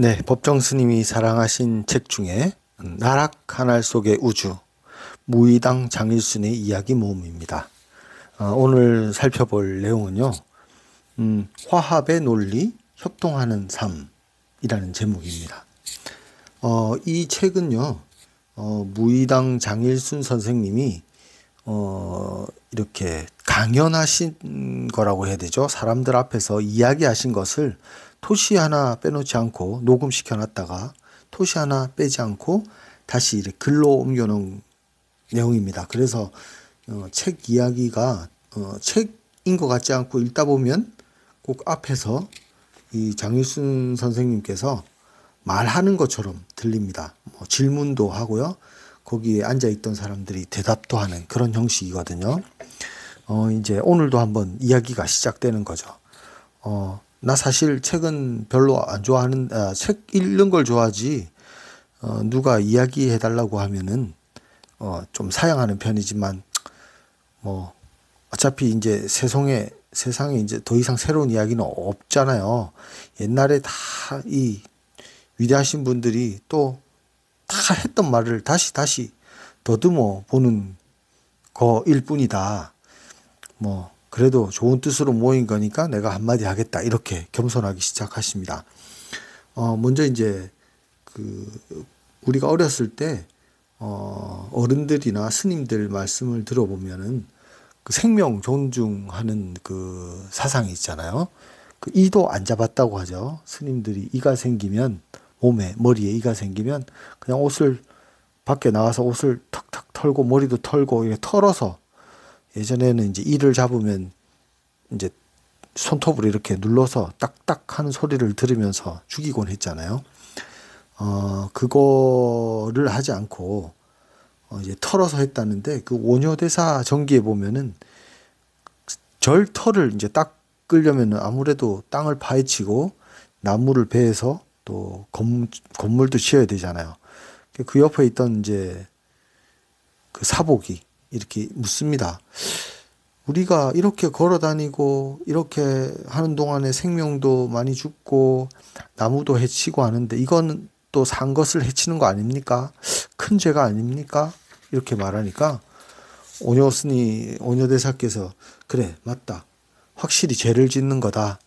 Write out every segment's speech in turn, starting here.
네, 법정 스님이 사랑하신 책 중에 나락 하늘 속의 우주, 무의당 장일순의 이야기 모음입니다. 오늘 살펴볼 내용은요, 화합의 논리, 협동하는 삶이라는 제목입니다. 이 책은요, 무의당 장일순 선생님이 이렇게 강연하신 거라고 해야 되죠. 사람들 앞에서 이야기하신 것을 토시 하나 빼놓지 않고 녹음시켜 놨다가 토시 하나 빼지 않고 다시 이렇게 글로 옮겨놓은 내용입니다. 그래서 책 이야기가 책인 것 같지 않고 읽다 보면 꼭 앞에서 이 장일순 선생님께서 말하는 것처럼 들립니다. 질문도 하고요. 거기에 앉아있던 사람들이 대답도 하는 그런 형식이거든요. 이제 오늘도 한번 이야기가 시작되는 거죠. 나 사실 책은 별로 안 좋아하는, 책 읽는 걸 좋아하지, 누가 이야기해 달라고 하면은, 좀 사양하는 편이지만, 어차피 이제 세상에 이제 더 이상 새로운 이야기는 없잖아요. 옛날에 다 이 위대하신 분들이 또 다 했던 말을 다시 더듬어 보는 거일 뿐이다. 그래도 좋은 뜻으로 모인 거니까 내가 한마디 하겠다. 이렇게 겸손하기 시작하십니다. 먼저 이제 우리가 어렸을 때 어른들이나 스님들 말씀을 들어보면은 그 생명 존중하는 그 사상이 있잖아요. 그 이도 안 잡았다고 하죠. 스님들이 이가 생기면 머리에 이가 생기면 그냥 밖에 나가서 옷을 턱턱 털고 머리도 털고 이렇게 털어서, 예전에는 이제 이를 잡으면 이제 손톱으로 이렇게 눌러서 딱딱 하는 소리를 들으면서 죽이곤 했잖아요. 그거를 하지 않고 이제 털어서 했다는데, 그 원효대사 정기에 보면은 절터를 이제 닦으려면은 아무래도 땅을 파헤치고 나무를 베어서 또 건물도 지어야 되잖아요. 그 옆에 있던 이제 그 사복이 이렇게 묻습니다. 우리가 이렇게 걸어 다니고 이렇게 하는 동안에 생명도 많이 죽고 나무도 해치고 하는데 이거는 또 산 것을 해치는 거 아닙니까? 큰 죄가 아닙니까? 이렇게 말하니까 오녀대사께서 그래, 맞다. 확실히 죄를 짓는 거다.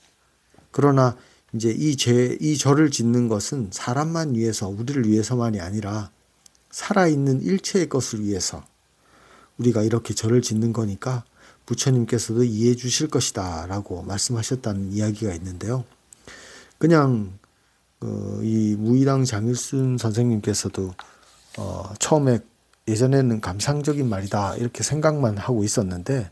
그러나 이제 이 절을 짓는 것은 사람만 위해서, 우리를 위해서만이 아니라 살아있는 일체의 것을 위해서 우리가 이렇게 절을 짓는 거니까 부처님께서도 이해해 주실 것이다 라고 말씀하셨다는 이야기가 있는데요. 그냥 이 무의당 장일순 선생님께서도 처음에 예전에는 감상적인 말이다 이렇게 생각만 하고 있었는데,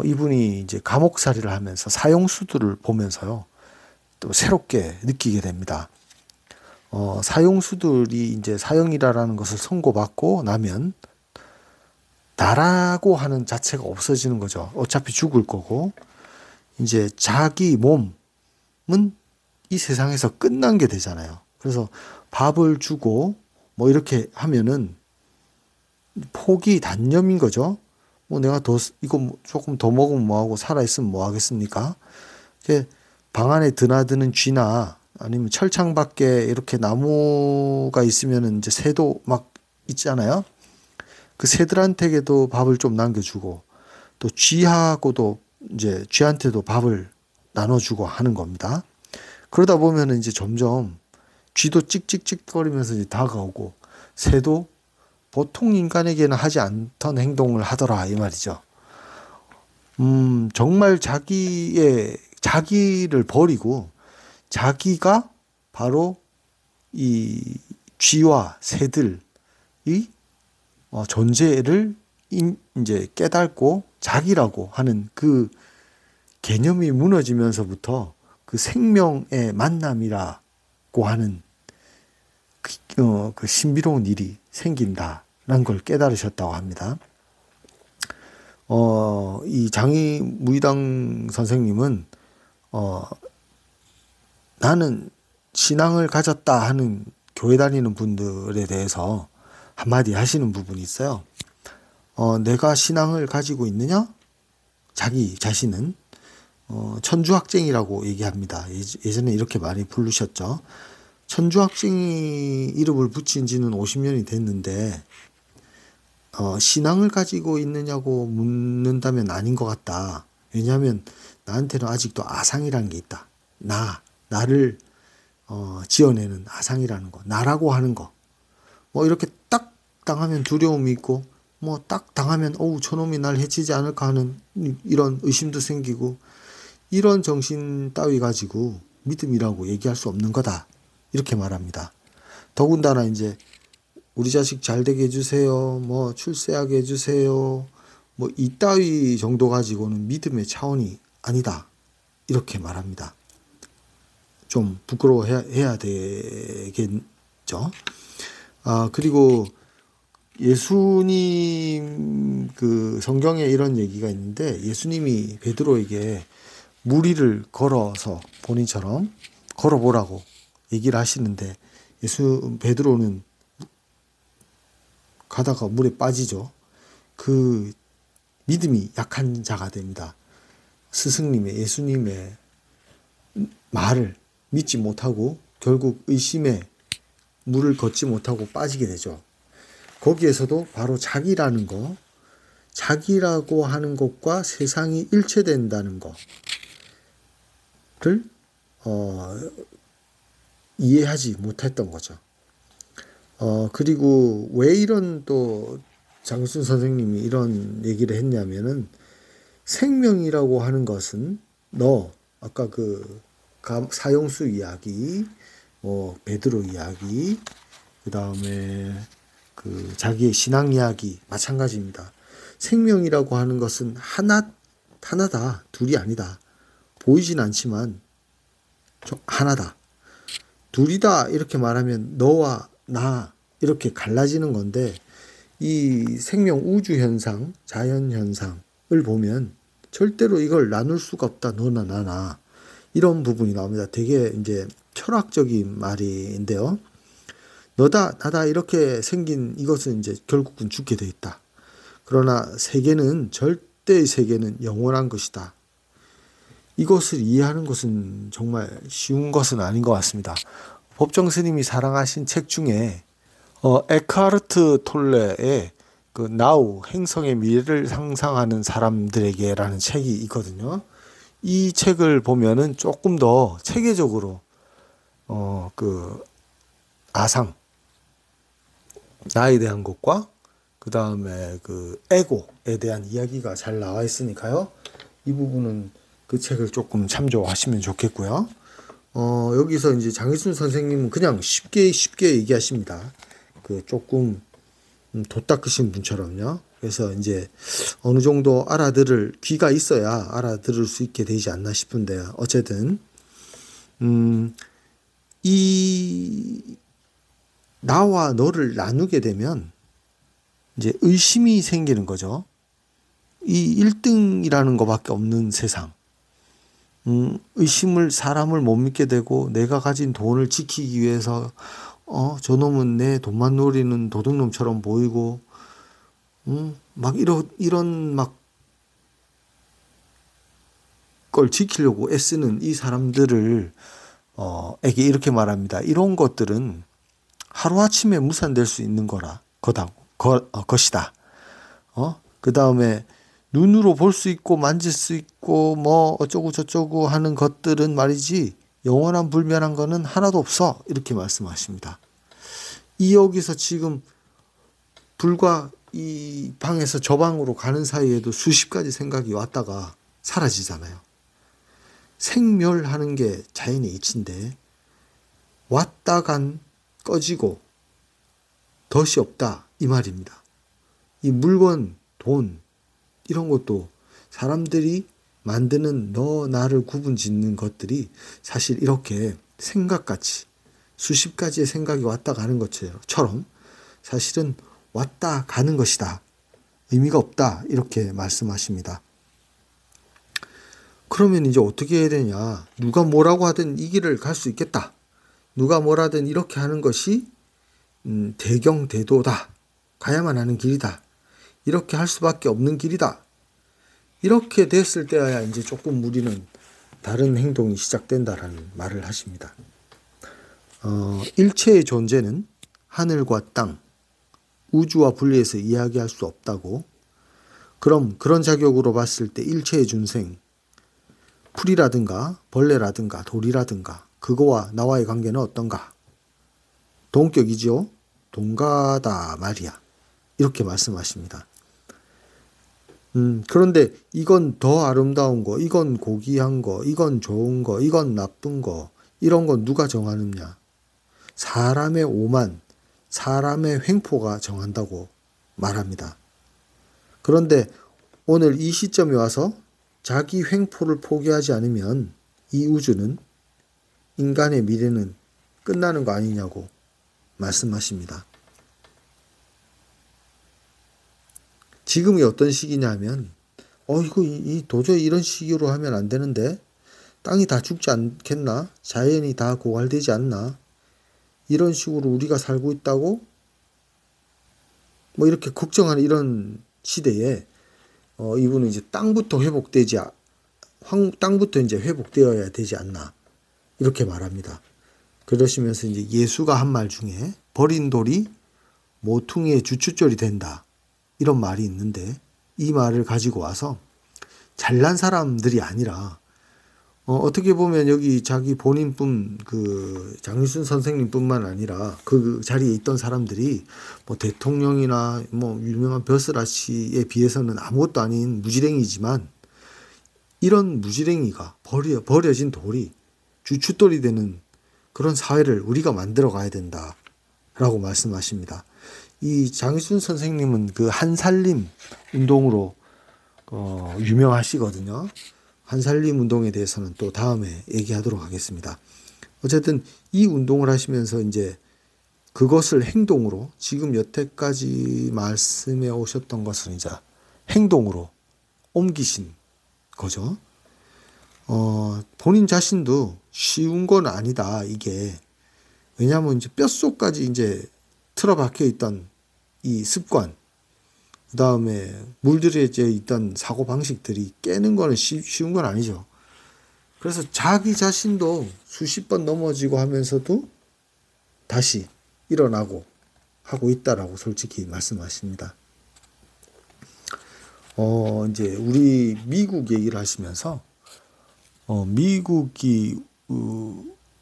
이분이 이제 감옥살이를 하면서 사형수들을 보면서요 또 새롭게 느끼게 됩니다. 사형수들이 이제 사형이라는 것을 선고받고 나면 나라고 하는 자체가 없어지는 거죠. 어차피 죽을 거고, 이제 자기 몸은 이 세상에서 끝난 게 되잖아요. 그래서 밥을 주고 이렇게 하면은 폭이 단념인 거죠. 내가 이거 조금 더 먹으면 뭐하고 살아있으면 뭐 하겠습니까? 방 안에 드나드는 쥐나 아니면 철창 밖에 이렇게 나무가 있으면은 이제 새도 막 있잖아요. 그 새들한테도 밥을 좀 남겨주고, 또 쥐하고도 이제 쥐한테도 밥을 나눠주고 하는 겁니다. 그러다 보면은 이제 점점 쥐도 찍찍찍거리면서 이제 다가오고, 새도 보통 인간에게는 하지 않던 행동을 하더라 이 말이죠. 정말 자기를 버리고 자기가 바로 이 쥐와 새들이 존재를 이제 깨닫고 자기라고 하는 그 개념이 무너지면서부터 그 생명의 만남이라고 하는 그 신비로운 일이 생긴다라는 걸 깨달으셨다고 합니다. 이 무의당 선생님은 나는 신앙을 가졌다 하는 교회 다니는 분들에 대해서 한마디 하시는 부분이 있어요. 내가 신앙을 가지고 있느냐? 자기 자신은 천주학쟁이라고 얘기합니다. 예전에 이렇게 많이 부르셨죠. 천주학생이 이름을 붙인 지는 50년이 됐는데 신앙을 가지고 있느냐고 묻는다면 아닌 것 같다. 왜냐하면 나한테는 아직도 아상이라는 게 있다. 나를 지어내는 아상이라는 거, 나라고 하는 거. 뭐 이렇게 딱 당하면 두려움이 있고, 뭐 딱 당하면 저놈이 날 해치지 않을까 하는 이런 의심도 생기고, 이런 정신 따위 가지고 믿음이라고 얘기할 수 없는 거다. 이렇게 말합니다. 더군다나 이제 우리 자식 잘 되게 해주세요. 뭐 출세하게 해주세요. 뭐 이따위 정도 가지고는 믿음의 차원이 아니다. 이렇게 말합니다. 좀 부끄러워해야 되겠죠. 그리고 예수님 그 성경에 이런 얘기가 있는데 예수님이 베드로에게 무리를 걸어서 본인처럼 걸어보라고 얘기를 하시는데 베드로는 가다가 물에 빠지죠. 그 믿음이 약한 자가 됩니다. 스승님의 예수님의 말을 믿지 못하고 결국 의심에 물을 걷지 못하고 빠지게 되죠. 거기에서도 바로 자기라고 하는 것과 세상이 일체된다는 것을 이해하지 못했던 거죠. 그리고 왜 이런 또 장순 선생님이 이런 얘기를 했냐면은 생명이라고 하는 것은 아까 그 사형수 이야기, 베드로 이야기, 그 다음에 그 자기의 신앙 이야기 마찬가지입니다. 생명이라고 하는 것은 하나다, 둘이 아니다. 보이진 않지만 하나다. 둘이다 이렇게 말하면 너와 나 이렇게 갈라지는 건데 이 생명 우주 현상, 자연 현상을 보면 절대로 이걸 나눌 수가 없다. 너나 나나 이런 부분이 나옵니다. 되게 이제 철학적인 말인데요. 너다 나다 이렇게 생긴 이것은 이제 결국은 죽게 돼 있다. 그러나 절대의 세계는 영원한 것이다. 이것을 이해하는 것은 정말 쉬운 것은 아닌 것 같습니다. 법정 스님이 사랑하신 책 중에 에크하르트 톨레의 그 나우 행성의 미래를 상상하는 사람들에게라는 책이 있거든요. 이 책을 보면은 조금 더 체계적으로 그 아상 나에 대한 것과 그 다음에 그 에고에 대한 이야기가 잘 나와 있으니까요. 이 부분은 그 책을 조금 참조하시면 좋겠고요. 여기서 이제 장희순 선생님은 그냥 쉽게 얘기하십니다. 그 조금 도 닦으신 분처럼요. 그래서 이제 어느 정도 귀가 있어야 알아들을 수 있게 되지 않나 싶은데 어쨌든 이 나와 너를 나누게 되면 이제 의심이 생기는 거죠. 이 1등이라는 것밖에 없는 세상. 사람을 못 믿게 되고 내가 가진 돈을 지키기 위해서 저놈은 내 돈만 노리는 도둑놈처럼 보이고 막 이런 막 걸 지키려고 애쓰는 이 사람들을 에게 이렇게 말합니다. 이런 것들은 하루아침에 무산될 수 있는 것이다. 그 다음에 눈으로 볼 수 있고 만질 수 있고 뭐 어쩌고 저쩌고 하는 것들은 말이지 영원한 불멸한 거는 하나도 없어. 이렇게 말씀하십니다. 여기서 지금 불과 이 방에서 저 방으로 가는 사이에도 수십 가지 생각이 왔다가 사라지잖아요. 생멸하는 게 자연의 이치인데 왔다 간 꺼지고 덫이 없다 이 말입니다. 이 물건, 돈 이런 것도 사람들이 만드는 너 나를 구분 짓는 것들이 사실 이렇게 생각같이 수십 가지의 생각이 왔다 가는 것처럼 사실은 왔다 가는 것이다. 의미가 없다. 이렇게 말씀하십니다. 그러면 이제 어떻게 해야 되냐. 누가 뭐라고 하든 이 길을 갈 수 있겠다. 누가 뭐라든 이렇게 하는 것이 대경대도다. 가야만 하는 길이다. 이렇게 할 수밖에 없는 길이다. 이렇게 됐을 때야 이제 조금 우리는 다른 행동이 시작된다라는 말을 하십니다. 일체의 존재는 하늘과 땅, 우주와 분리해서 이야기할 수 없다고. 그럼 그런 자격으로 봤을 때 일체의 중생, 풀이라든가 벌레라든가 돌이라든가 그거와 나와의 관계는 어떤가? 동격이지요? 동가다 말이야. 이렇게 말씀하십니다. 그런데 이건 더 아름다운 거, 이건 고귀한 거, 이건 좋은 거, 이건 나쁜 거, 이런 건 누가 정하느냐? 사람의 오만, 사람의 횡포가 정한다고 말합니다. 그런데 오늘 이 시점에 와서 자기 횡포를 포기하지 않으면 이 우주는, 인간의 미래는 끝나는 거 아니냐고 말씀하십니다. 지금이 어떤 시기냐면 이거 도저히 이런 시기로 하면 안 되는데, 땅이 다 죽지 않겠나? 자연이 다 고갈되지 않나? 이런 식으로 우리가 살고 있다고 뭐 이렇게 걱정하는 이런 시대에 이분은 이제 땅부터 이제 회복되어야 되지 않나, 이렇게 말합니다. 그러시면서 이제 예수가 한 말 중에 버린 돌이 모퉁이의 주춧돌이 된다, 이런 말이 있는데, 이 말을 가지고 와서 잘난 사람들이 아니라 어떻게 보면 여기 자기 본인뿐, 그 장유순 선생님뿐만 아니라 그 자리에 있던 사람들이 뭐 대통령이나 뭐 유명한 벼슬아 씨에 비해서는 아무것도 아닌 무지랭이지만, 이런 무지랭이가 버려진 돌이 주춧돌이 되는 그런 사회를 우리가 만들어 가야 된다라고 말씀하십니다. 이 장유순 선생님은 그 한살림 운동으로 유명하시거든요. 한살림 운동에 대해서는 또 다음에 얘기하도록 하겠습니다. 어쨌든 이 운동을 하시면서 이제 그것을 행동으로, 지금 여태까지 말씀해 오셨던 것을 이제 행동으로 옮기신 거죠. 본인 자신도 쉬운 건 아니다, 이게. 왜냐하면 이제 뼛속까지 이제 틀어박혀 있던 이 습관, 그 다음에 물들여져 있던 사고방식들이 깨는 거는 쉬운 건 아니죠. 그래서 자기 자신도 수십 번 넘어지고 하면서도 다시 일어나고 하고 있다라고 솔직히 말씀하십니다. 이제 우리 미국 얘기를 하시면서, 미국이,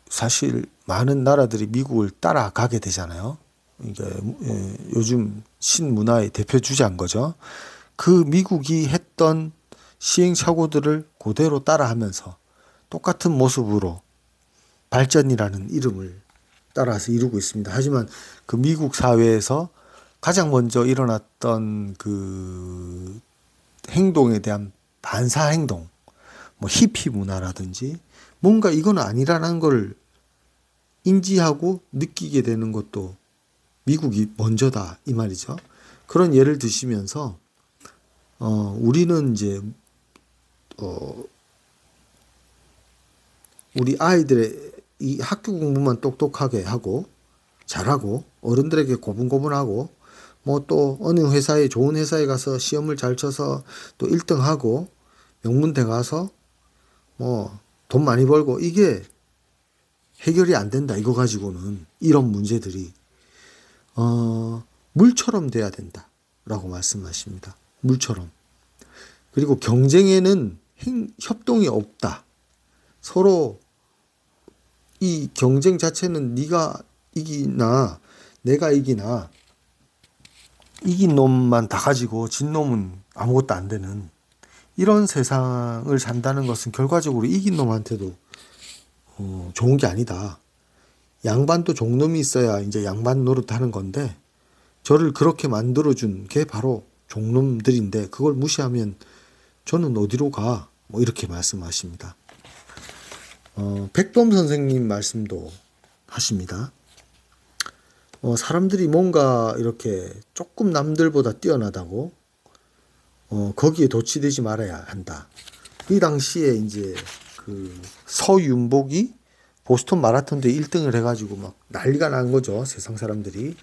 사실 많은 나라들이 미국을 따라가게 되잖아요. 이게 요즘 신문화의 대표 주자인 거죠. 그 미국이 했던 시행착오들을 그대로 따라하면서 똑같은 모습으로 발전이라는 이름을 따라서 이루고 있습니다. 하지만 그 미국 사회에서 가장 먼저 일어났던 그 행동에 대한 반사 행동, 뭐 히피 문화라든지 뭔가 이건 아니라는 걸 인지하고 느끼게 되는 것도 미국이 먼저다, 이 말이죠. 그런 예를 드시면서 우리는 이제 우리 아이들의 이 학교 공부만 똑똑하게 하고 잘하고 어른들에게 고분고분하고 뭐 또 어느 회사에, 좋은 회사에 가서 시험을 잘 쳐서 또 1등하고 명문대 가서 뭐 돈 많이 벌고, 이게 해결이 안 된다, 이거 가지고는. 이런 문제들이 물처럼 돼야 된다라고 말씀하십니다. 물처럼. 그리고 경쟁에는 협동이 없다. 서로 이 경쟁 자체는 네가 이기나 내가 이기나, 이긴 놈만 다 가지고 진 놈은 아무것도 안 되는 이런 세상을 산다는 것은 결과적으로 이긴 놈한테도 좋은 게 아니다. 양반도 종놈이 있어야 이제 양반 노릇하는 건데, 저를 그렇게 만들어준 게 바로 종놈들인데 그걸 무시하면 저는 어디로 가? 뭐 이렇게 말씀하십니다. 백범 선생님 말씀도 하십니다. 사람들이 뭔가 이렇게 조금 남들보다 뛰어나다고 거기에 도취되지 말아야 한다. 이 당시에 이제 그 서윤복이 보스턴 마라톤 대 1등을 해가지고 막 난리가 난 거죠. 세상 사람들이.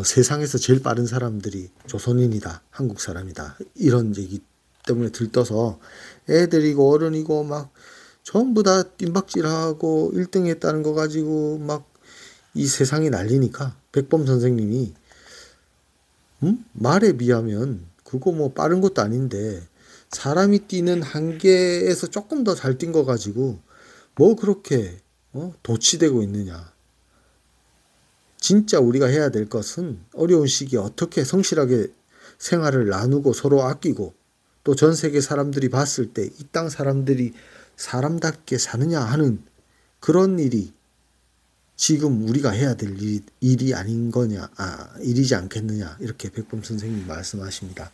세상에서 제일 빠른 사람들이 조선인이다, 한국 사람이다, 이런 얘기 때문에 들떠서 애들이고 어른이고 막 전부 다 뜀박질하고 1등 했다는 거 가지고 막 이 세상이 난리니까 백범 선생님이 말에 비하면 그거 뭐 빠른 것도 아닌데 사람이 뛰는 한계에서 조금 더 잘 뛴 거 가지고 뭐 그렇게 도취되고 있느냐. 진짜 우리가 해야 될 것은 어려운 시기에 어떻게 성실하게 생활을 나누고 서로 아끼고 또 전 세계 사람들이 봤을 때 이 땅 사람들이 사람답게 사느냐 하는 그런 일이 지금 우리가 해야 될 일이 아닌 거냐, 일이지 않겠느냐, 이렇게 백범 선생님이 말씀하십니다.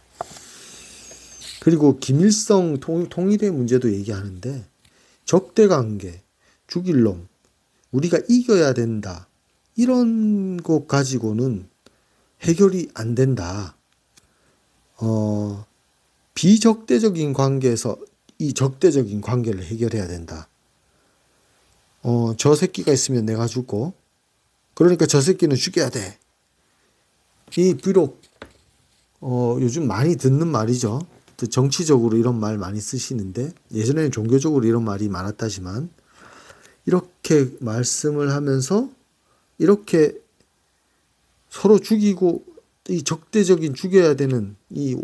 그리고 김일성 통일의 문제도 얘기하는데, 적대관계, 죽일 놈, 우리가 이겨야 된다, 이런 것 가지고는 해결이 안 된다. 비적대적인 관계에서 이 적대적인 관계를 해결해야 된다. 저 새끼가 있으면 내가 죽고, 그러니까 저 새끼는 죽여야 돼. 이 비록 요즘 많이 듣는 말이죠. 정치적으로 이런 말 많이 쓰시는데 예전에는 종교적으로 이런 말이 많았다지만 이렇게 말씀을 하면서 이렇게 서로 죽이고 이 적대적인 죽여야 되는 이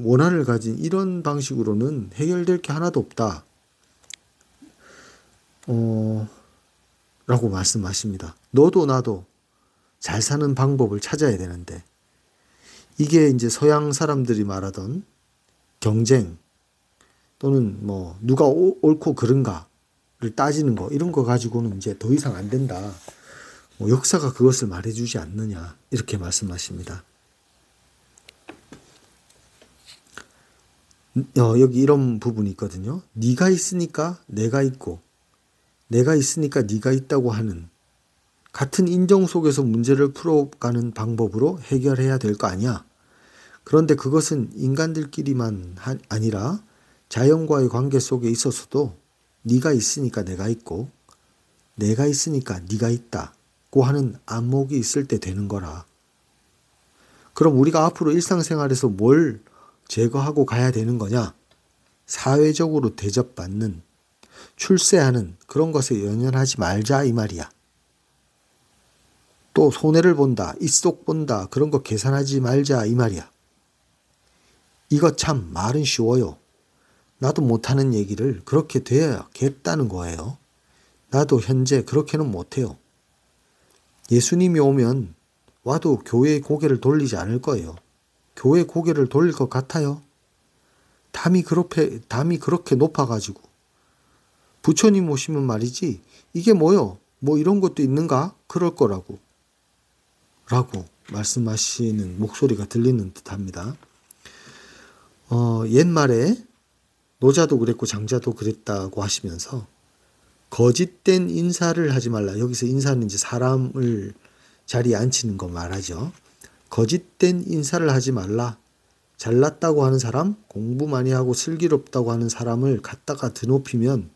원한을 가진 이런 방식으로는 해결될 게 하나도 없다. 라고 말씀하십니다. 너도 나도 잘 사는 방법을 찾아야 되는데 이게 이제 서양 사람들이 말하던 경쟁 또는 뭐 누가 옳고 그른가를 따지는 거 이런 거 가지고는 이제 더 이상 안 된다. 뭐 역사가 그것을 말해주지 않느냐 이렇게 말씀하십니다. 여기 이런 부분이 있거든요. 네가 있으니까 내가 있고 내가 있으니까 네가 있다고 하는 같은 인정 속에서 문제를 풀어가는 방법으로 해결해야 될 거 아니야. 그런데 그것은 인간들끼리만 아니라 자연과의 관계 속에 있어서도 네가 있으니까 내가 있고 내가 있으니까 네가 있다고 하는 안목이 있을 때 되는 거라. 그럼 우리가 앞으로 일상생활에서 뭘 제거하고 가야 되는 거냐? 사회적으로 대접받는 출세하는 그런 것에 연연하지 말자 이 말이야. 또 손해를 본다, 입속 본다 그런 거 계산하지 말자 이 말이야. 이거 참 말은 쉬워요. 나도 못하는 얘기를 그렇게 돼야겠다는 거예요. 나도 현재 그렇게는 못해요. 예수님이 오면 와도 교회의 고개를 돌리지 않을 거예요. 교회 고개를 돌릴 것 같아요? 담이 그렇게 높아가지고 부처님 오시면 말이지 이게 뭐요? 뭐 이런 것도 있는가? 그럴 거라고 라고 말씀하시는 목소리가 들리는 듯합니다. 옛말에 노자도 그랬고 장자도 그랬다고 하시면서 거짓된 인사를 하지 말라. 여기서 인사는 이제 사람을 자리에 앉히는 거 말하죠. 거짓된 인사를 하지 말라. 잘났다고 하는 사람, 공부 많이 하고 슬기롭다고 하는 사람을 갖다가 드높이면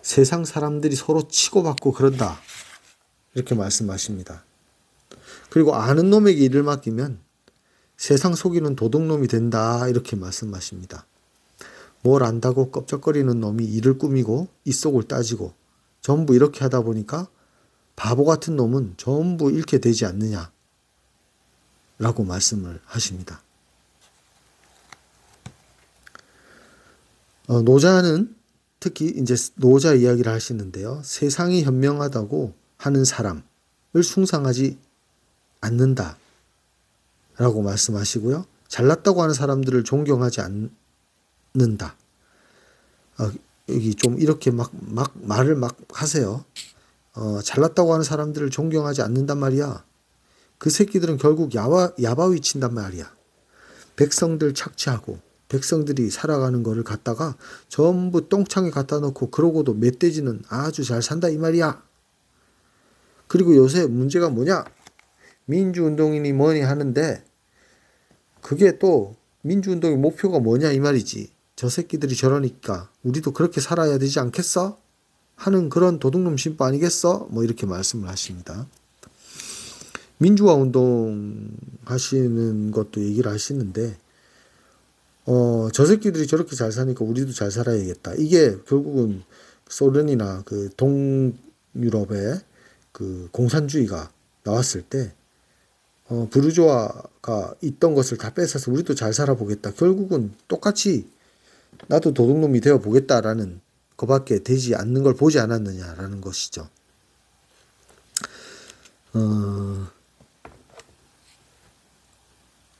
세상 사람들이 서로 치고받고 그런다. 이렇게 말씀하십니다. 그리고 아는 놈에게 일을 맡기면 세상 속이는 도둑놈이 된다. 이렇게 말씀하십니다. 뭘 안다고 껍적거리는 놈이 일을 꾸미고 입속을 따지고 전부 이렇게 하다 보니까 바보 같은 놈은 전부 잃게 되지 않느냐. 라고 말씀을 하십니다. 노자는 특히 이제 노자 이야기를 하시는데요. 세상이 현명하다고 하는 사람을 숭상하지 않는다. 라고 말씀하시고요. 잘났다고 하는 사람들을 존경하지 않는다. 여기 좀 이렇게 말을 하세요. 잘났다고 하는 사람들을 존경하지 않는단 말이야. 그 새끼들은 결국 야바위 친단 말이야. 백성들 착취하고 백성들이 살아가는 거를 갖다가 전부 똥창에 갖다 놓고 그러고도 멧돼지는 아주 잘 산다 이 말이야. 그리고 요새 문제가 뭐냐? 민주운동이니 뭐니 하는데 그게 또 민주운동의 목표가 뭐냐 이 말이지. 저 새끼들이 저러니까 우리도 그렇게 살아야 되지 않겠어? 하는 그런 도둑놈 심보 아니겠어? 뭐 이렇게 말씀을 하십니다. 민주화 운동 하시는 것도 얘기를 하시는데 저 새끼들이 저렇게 잘 사니까 우리도 잘 살아야겠다. 이게 결국은 소련이나 그 동유럽의 그 공산주의가 나왔을 때 부르주아가 있던 것을 다 뺏어서 우리도 잘 살아보겠다. 결국은 똑같이 나도 도둑놈이 되어 보겠다라는 그밖에 되지 않는 걸 보지 않았느냐라는 것이죠.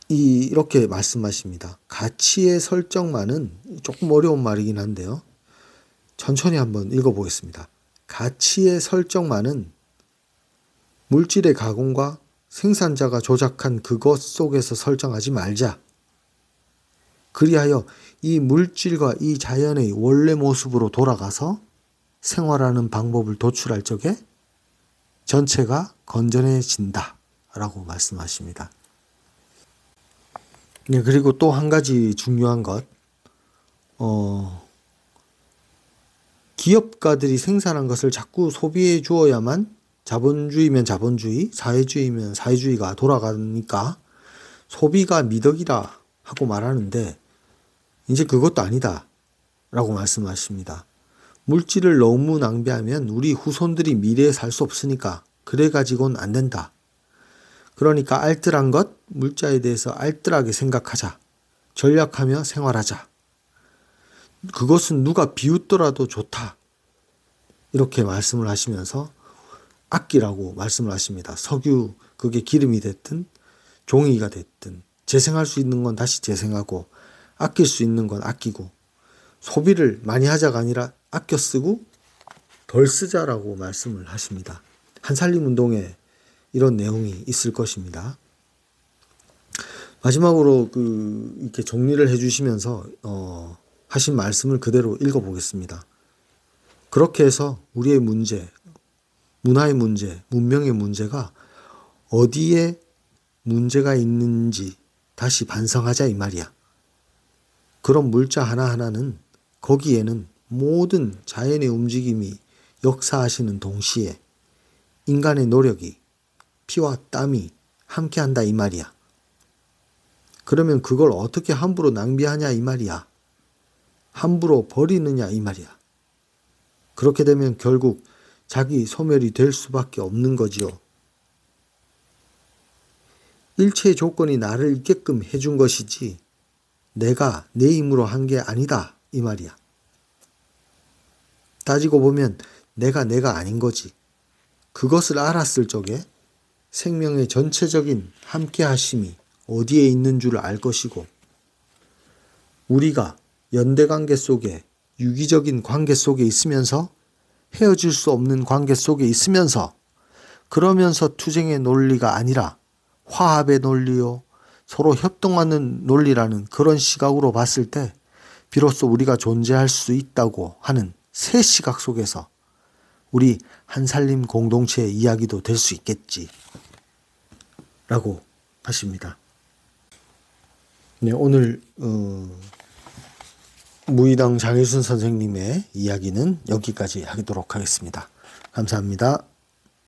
이렇게 말씀하십니다. 가치의 설정만은 조금 어려운 말이긴 한데요. 천천히 한번 읽어보겠습니다. 가치의 설정만은 물질의 가공과 생산자가 조작한 그것 속에서 설정하지 말자. 그리하여 이 물질과 이 자연의 원래 모습으로 돌아가서 생활하는 방법을 도출할 적에 전체가 건전해진다 라고 말씀하십니다. 네, 그리고 또 한 가지 중요한 것, 기업가들이 생산한 것을 자꾸 소비해 주어야만 자본주의면 자본주의, 사회주의면 사회주의가 돌아가니까 소비가 미덕이라 하고 말하는데 이제 그것도 아니다 라고 말씀하십니다. 물질을 너무 낭비하면 우리 후손들이 미래에 살 수 없으니까 그래 가지고는 안 된다. 그러니까 알뜰한 것, 물자에 대해서 알뜰하게 생각하자. 전략하며 생활하자. 그것은 누가 비웃더라도 좋다. 이렇게 말씀을 하시면서 아끼라고 말씀을 하십니다. 석유, 그게 기름이 됐든 종이가 됐든 재생할 수 있는 건 다시 재생하고 아낄 수 있는 건 아끼고 소비를 많이 하자가 아니라 아껴 쓰고 덜 쓰자라고 말씀을 하십니다. 한살림운동에 이런 내용이 있을 것입니다. 마지막으로 이렇게 정리를 해주시면서 하신 말씀을 그대로 읽어보겠습니다. 그렇게 해서 우리의 문제, 문화의 문제, 문명의 문제가 어디에 문제가 있는지 다시 반성하자 이 말이야. 그런 물자 하나하나는 거기에는 모든 자연의 움직임이 역사하시는 동시에 인간의 노력이 피와 땀이 함께한다 이 말이야. 그러면 그걸 어떻게 함부로 낭비하냐 이 말이야. 함부로 버리느냐 이 말이야. 그렇게 되면 결국 자기 소멸이 될 수밖에 없는 거지요. 일체의 조건이 나를 있게끔 해준 것이지 내가 내 힘으로 한 게 아니다 이 말이야. 따지고 보면 내가 아닌 거지. 그것을 알았을 적에 생명의 전체적인 함께하심이 어디에 있는 줄 알 것이고 우리가 연대관계 속에 유기적인 관계 속에 있으면서 헤어질 수 없는 관계 속에 있으면서 그러면서 투쟁의 논리가 아니라 화합의 논리요 서로 협동하는 논리라는 그런 시각으로 봤을 때 비로소 우리가 존재할 수 있다고 하는 새 시각 속에서 우리 한살림 공동체의 이야기도 될 수 있겠지 라고 하십니다. 네, 오늘 무의당 장일순 선생님의 이야기는 여기까지 하도록 하겠습니다. 감사합니다.